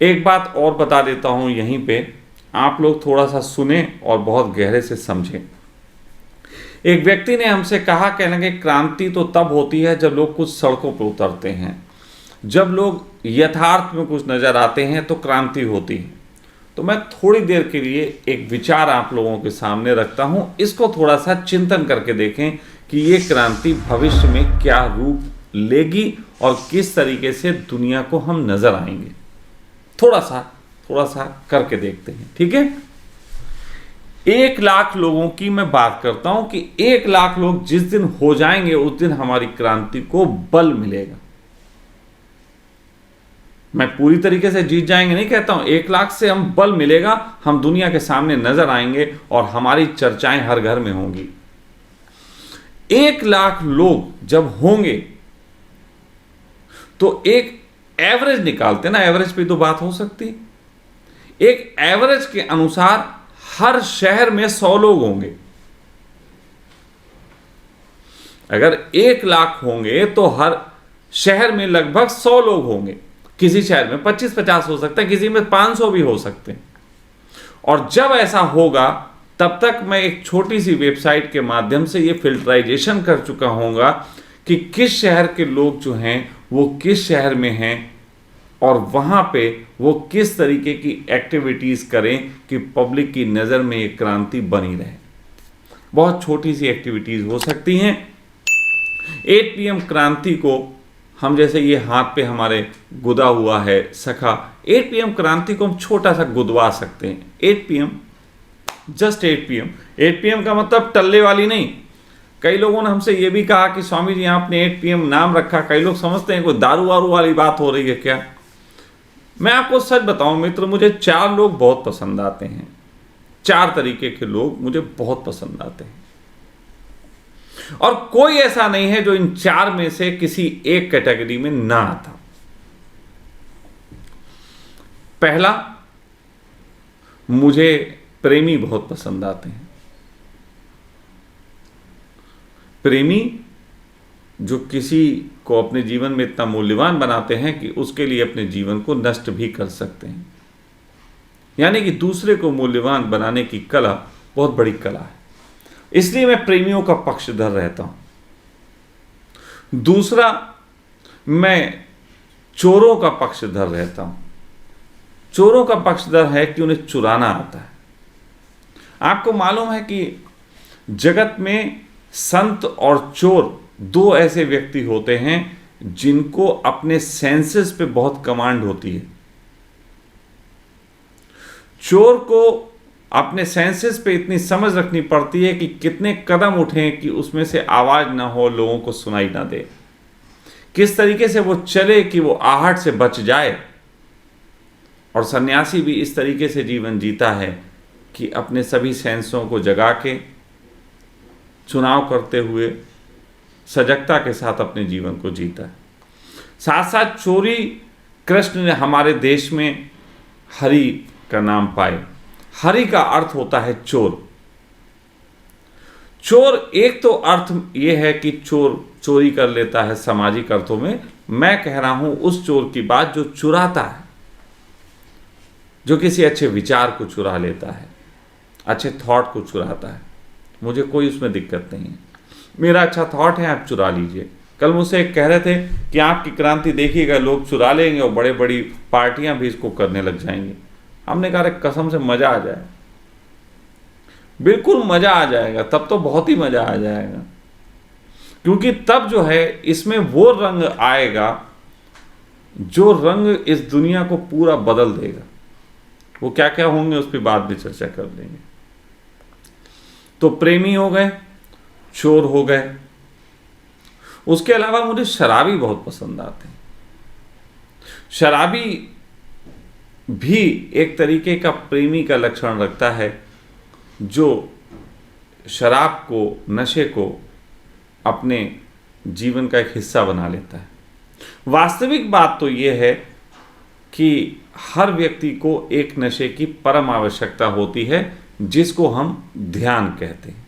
एक बात और बता देता हूं यहीं पे, आप लोग थोड़ा सा सुने और बहुत गहरे से समझें। एक व्यक्ति ने हमसे कहा, कहने लगे क्रांति तो तब होती है जब लोग कुछ सड़कों पर उतरते हैं, जब लोग यथार्थ में कुछ नजर आते हैं तो क्रांति होती है। तो मैं थोड़ी देर के लिए एक विचार आप लोगों के सामने रखता हूं, इसको थोड़ा सा चिंतन करके देखें कि ये क्रांति भविष्य में क्या रूप लेगी और किस तरीके से दुनिया को हम नजर आएंगे। थोड़ा सा करके देखते हैं, ठीक है। 1 लाख लोगों की मैं बात करता हूं कि 1 लाख लोग जिस दिन हो जाएंगे उस दिन हमारी क्रांति को बल मिलेगा। मैं पूरी तरीके से जीत जाएंगे नहीं कहता हूं, 1 लाख से हम बल मिलेगा, हम दुनिया के सामने नजर आएंगे और हमारी चर्चाएं हर घर में होंगी। 1 लाख लोग जब होंगे तो एक एवरेज निकालते ना, एवरेज पे तो बात हो सकती। एक एवरेज के अनुसार हर शहर में 100 लोग होंगे। अगर 1 लाख होंगे तो हर शहर में लगभग 100 लोग होंगे। किसी शहर में 25-50 हो सकता है, किसी में 500 भी हो सकते हैं। और जब ऐसा होगा तब तक मैं एक छोटी सी वेबसाइट के माध्यम से ये फिल्टराइजेशन कर चुका होऊंगा कि किस शहर के लोग जो हैं वो किस शहर में हैं और वहां पे वो किस तरीके की एक्टिविटीज करें कि पब्लिक की नजर में एक क्रांति बनी रहे। बहुत छोटी सी एक्टिविटीज हो सकती हैं। 8 PM क्रांति को हम, जैसे ये हाथ पे हमारे गुदा हुआ है सखा, 8 PM क्रांति को हम छोटा सा गुदवा सकते हैं। 8 PM, जस्ट 8 PM। 8 PM का मतलब टल्ले वाली नहीं। कई लोगों ने हमसे ये भी कहा कि स्वामी जी आपने 8 PM नाम रखा, कई लोग समझते हैं कोई दारू वारू वाली बात हो रही है क्या। मैं आपको सच बताऊं मित्र, मुझे 4 लोग बहुत पसंद आते हैं। 4 तरीके के लोग मुझे बहुत पसंद आते हैं और कोई ऐसा नहीं है जो इन 4 में से किसी एक कैटेगरी में ना आता। पहला, मुझे प्रेमी बहुत पसंद आते हैं। प्रेमी जो किसी को अपने जीवन में इतना मूल्यवान बनाते हैं कि उसके लिए अपने जीवन को नष्ट भी कर सकते हैं। यानी कि दूसरे को मूल्यवान बनाने की कला बहुत बड़ी कला है, इसलिए मैं प्रेमियों का पक्षधर रहता हूं। दूसरा, मैं चोरों का पक्षधर रहता हूं। चोरों का पक्षधर है कि उन्हें चुराना आता है। आपको मालूम है कि जगत में संत और चोर 2 ऐसे व्यक्ति होते हैं जिनको अपने सेंसेस पे बहुत कमांड होती है। चोर को अपने सेंसेस पे इतनी समझ रखनी पड़ती है कि कितने कदम उठें कि उसमें से आवाज ना हो, लोगों को सुनाई ना दे, किस तरीके से वो चले कि वो आहट से बच जाए। और सन्यासी भी इस तरीके से जीवन जीता है कि अपने सभी सेंसों को जगा के, चुनाव करते हुए सजगता के साथ अपने जीवन को जीता है। साथ साथ चोरी, कृष्ण ने हमारे देश में हरि का नाम पाए। हरि का अर्थ होता है चोर। चोर एक तो अर्थ यह है कि चोर चोरी कर लेता है सामाजिक अर्थों में। मैं कह रहा हूं उस चोर की बात जो चुराता है, जो किसी अच्छे विचार को चुरा लेता है, अच्छे थॉट को चुराता है। मुझे कोई उसमें दिक्कत नहीं है, मेरा अच्छा थॉट है, आप चुरा लीजिए। कल मुझसे एक कह रहे थे कि आपकी क्रांति देखिएगा लोग चुरा लेंगे और बड़े बड़ी पार्टियां भी इसको करने लग जाएंगी। हमने कहा कसम से मजा आ जाए, बिल्कुल मजा आ जाएगा, तब तो बहुत ही मजा आ जाएगा। क्योंकि तब जो है इसमें वो रंग आएगा जो रंग इस दुनिया को पूरा बदल देगा। वो क्या क्या होंगे उस पर बाद में चर्चा कर लेंगे। तो प्रेमी हो गए, चोर हो गए। उसके अलावा मुझे शराबी बहुत पसंद आते हैं। शराबी भी एक तरीके का प्रेमी का लक्षण रखता है जो शराब को, नशे को अपने जीवन का एक हिस्सा बना लेता है। वास्तविक बात तो यह है कि हर व्यक्ति को एक नशे की परम आवश्यकता होती है जिसको हम ध्यान कहते हैं।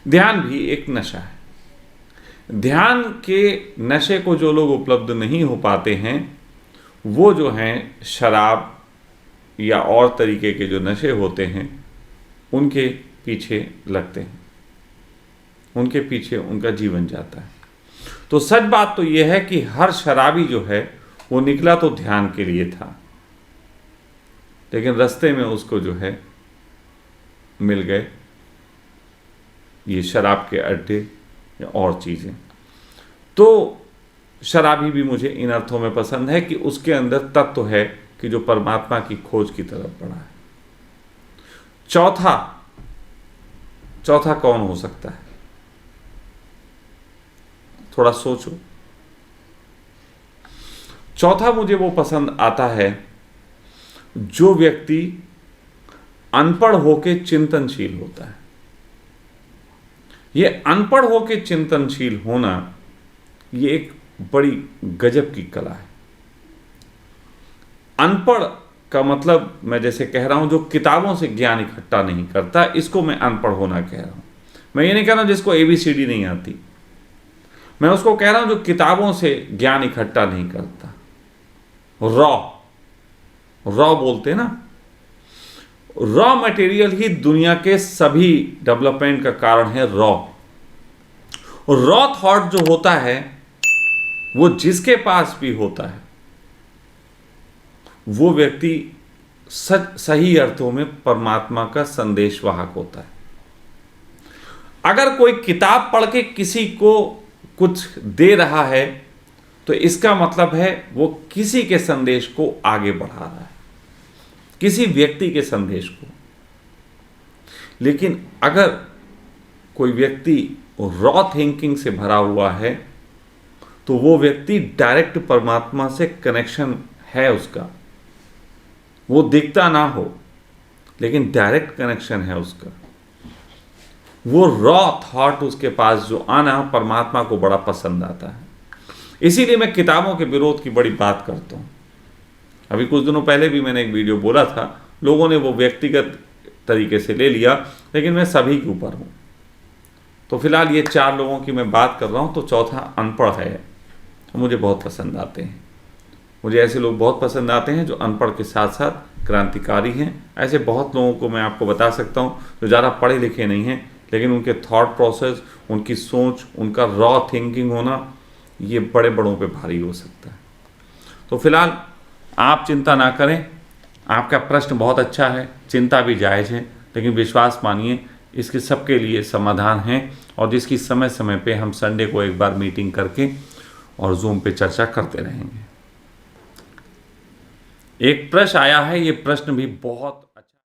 ध्यान भी एक नशा है। ध्यान के नशे को जो लोग उपलब्ध नहीं हो पाते हैं वो जो हैं शराब या और तरीके के जो नशे होते हैं उनके पीछे लगते हैं, उनके पीछे उनका जीवन जाता है। तो सच बात तो यह है कि हर शराबी जो है वो निकला तो ध्यान के लिए था, लेकिन रास्ते में उसको जो है मिल गए ये शराब के अड्डे या और चीज़ें। तो शराबी भी मुझे इन अर्थों में पसंद है कि उसके अंदर तत्व है कि जो परमात्मा की खोज की तरफ बढ़ा है। चौथा कौन हो सकता है? थोड़ा सोचो। चौथा मुझे वो पसंद आता है जो व्यक्ति अनपढ़ होके चिंतनशील होता है। ये अनपढ़ होके चिंतनशील होना ये एक बड़ी गजब की कला है। अनपढ़ का मतलब मैं जैसे कह रहा हूं जो किताबों से ज्ञान इकट्ठा नहीं करता, इसको मैं अनपढ़ होना कह रहा हूं। मैं ये नहीं कह रहा हूं जिसको ABCD नहीं आती, मैं उसको कह रहा हूं जो किताबों से ज्ञान इकट्ठा नहीं करता। रॉ बोलते हैं ना, रॉ मटेरियल ही दुनिया के सभी डेवलपमेंट का कारण है। रॉ थॉट जो होता है वो जिसके पास भी होता है वो व्यक्ति सही अर्थों में परमात्मा का संदेशवाहक होता है। अगर कोई किताब पढ़ के किसी को कुछ दे रहा है तो इसका मतलब है वो किसी के संदेश को आगे बढ़ा रहा है, किसी व्यक्ति के संदेश को। लेकिन अगर कोई व्यक्ति रॉ थिंकिंग से भरा हुआ है तो वो व्यक्ति डायरेक्ट परमात्मा से कनेक्शन है उसका, वो दिखता ना हो लेकिन डायरेक्ट कनेक्शन है उसका। वो रॉ थॉट उसके पास जो आना परमात्मा को बड़ा पसंद आता है। इसीलिए मैं किताबों के विरोध की बड़ी बात करता हूँ। अभी कुछ दिनों पहले भी मैंने एक वीडियो बोला था, लोगों ने वो व्यक्तिगत तरीके से ले लिया, लेकिन मैं सभी के ऊपर हूँ। तो फिलहाल ये 4 लोगों की मैं बात कर रहा हूँ। तो चौथा अनपढ़ है, मुझे बहुत पसंद आते हैं। मुझे ऐसे लोग बहुत पसंद आते हैं जो अनपढ़ के साथ साथ क्रांतिकारी हैं। ऐसे बहुत लोगों को मैं आपको बता सकता हूँ जो ज़्यादा पढ़े लिखे नहीं हैं, लेकिन उनके थॉट प्रोसेस, उनकी सोच, उनका रॉ थिंकिंग होना ये बड़े बड़ों पे भारी हो सकता है। तो फिलहाल आप चिंता ना करें, आपका प्रश्न बहुत अच्छा है, चिंता भी जायज़ है, लेकिन विश्वास मानिए इसके सबके लिए समाधान है। और जिसकी समय समय पे हम संडे को एक बार मीटिंग करके और जूम पे चर्चा करते रहेंगे। एक प्रश्न आया है, ये प्रश्न भी बहुत